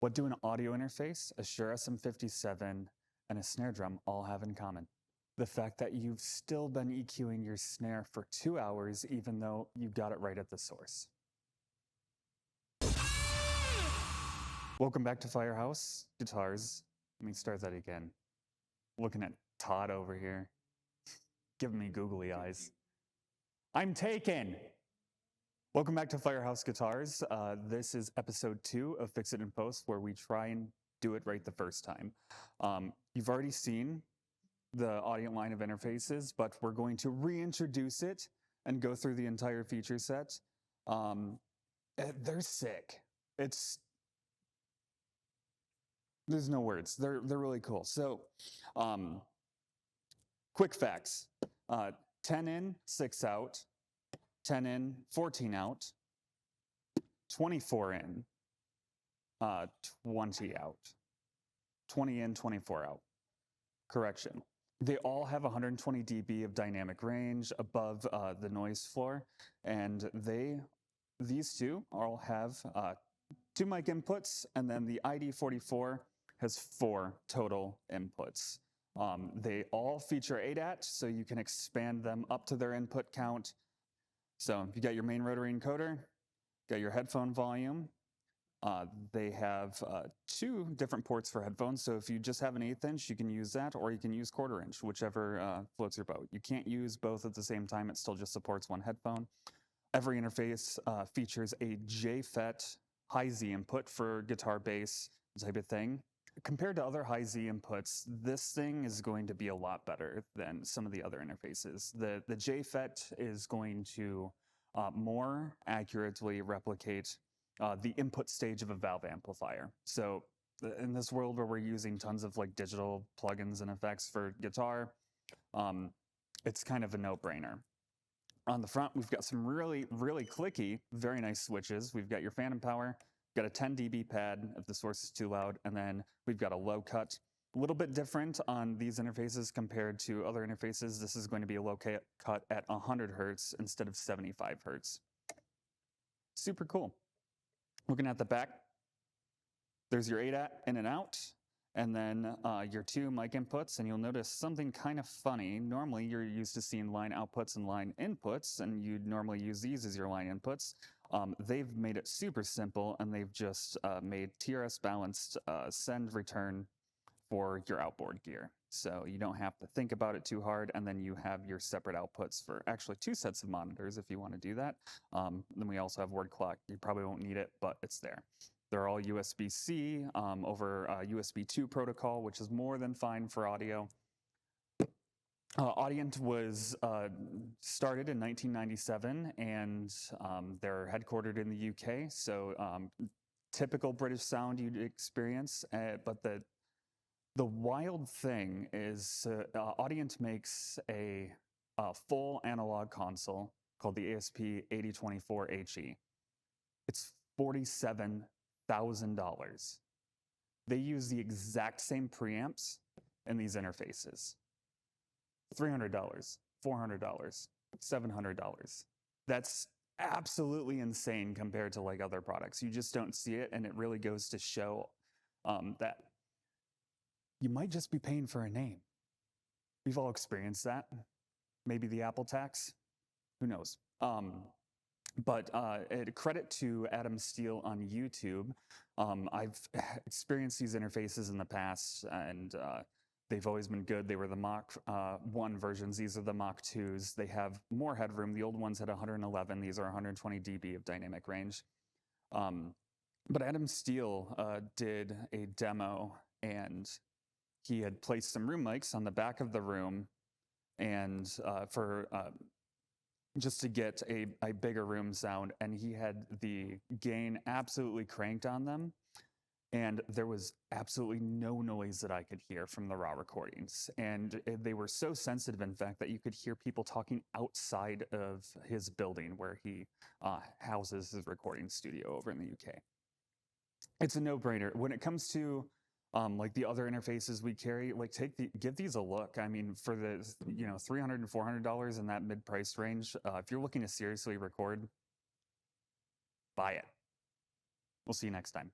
What do an audio interface, a Shure SM57, and a snare drum all have in common? The fact that you've still been EQing your snare for 2 hours even though you got it right at the source. Welcome back to Firehouse Guitars. Let me start that again. Looking at Todd over here, giving me googly eyes. I'm taken! Welcome back to Firehouse Guitars. This is episode 2 of Fix It in Post, where we try and do it right the first time. You've already seen the audio line of interfaces, but we're going to reintroduce it and go through the entire feature set. They're sick. There's no words. They're really cool. So, quick facts. 10 in, 6 out. 10 in, 14 out, 24 in, 20 out, 20 in, 24 out. Correction. They all have 120 dB of dynamic range above the noise floor, and these two all have 2 mic inputs, and then the ID44 has 4 total inputs. They all feature ADAT, so you can expand them up to their input count. So you got your main rotary encoder, got your headphone volume. They have 2 different ports for headphones. So if you just have an 1/8 inch, you can use that, or you can use 1/4 inch, whichever floats your boat. You can't use both at the same time. It still just supports one headphone. Every interface features a JFET high-Z input for guitar bass type of thing. Compared to other high-Z inputs, this thing is going to be a lot better than some of the other interfaces. The JFET is going to more accurately replicate the input stage of a valve amplifier. So in this world where we're using tons of like digital plugins and effects for guitar, it's kind of a no-brainer. On the front, we've got some really, really clicky, very nice switches. We've got your phantom power, got a 10 dB pad if the source is too loud, and then we've got a low cut. A little bit different on these interfaces compared to other interfaces. This is going to be a low cut at 100 Hertz instead of 75 Hertz. Super cool. Looking at the back, there's your ADAT in and out, and then your 2 mic inputs, and you'll notice something kind of funny. Normally, you're used to seeing line outputs and line inputs, and you'd normally use these as your line inputs. They've made it super simple, and they've just made TRS balanced send return for your outboard gear. So you don't have to think about it too hard, and then you have your separate outputs for actually 2 sets of monitors if you want to do that. Then we also have word clock. You probably won't need it, but it's there. They're all USB-C over USB 2 protocol, which is more than fine for audio. Audient was started in 1997, and they're headquartered in the UK. So typical British sound you'd experience, but the wild thing is Audient makes a full analog console called the ASP8024HE. It's $47,000. They use the exact same preamps in these interfaces. $300, $400, $700. That's absolutely insane compared to like other products. You just don't see it, and it really goes to show that you might just be paying for a name. We've all experienced that. Maybe the Apple tax, who knows? But credit to Adam Steele on YouTube. I've experienced these interfaces in the past, and they've always been good. They were the Mach 1 versions. These are the Mach 2s. They have more headroom. The old ones had 111. These are 120 dB of dynamic range. But Adam Steele did a demo, and he had placed some room mics on the back of the room, and just to get a bigger room sound, and he had the gain absolutely cranked on them, and there was absolutely no noise that I could hear from the raw recordings. And they were so sensitive, in fact, that you could hear people talking outside of his building where he houses his recording studio over in the UK. It's a no-brainer. When it comes to like the other interfaces we carry, like give these a look. I mean, for the $300 and $400 in that mid-price range, if you're looking to seriously record, buy it. We'll see you next time.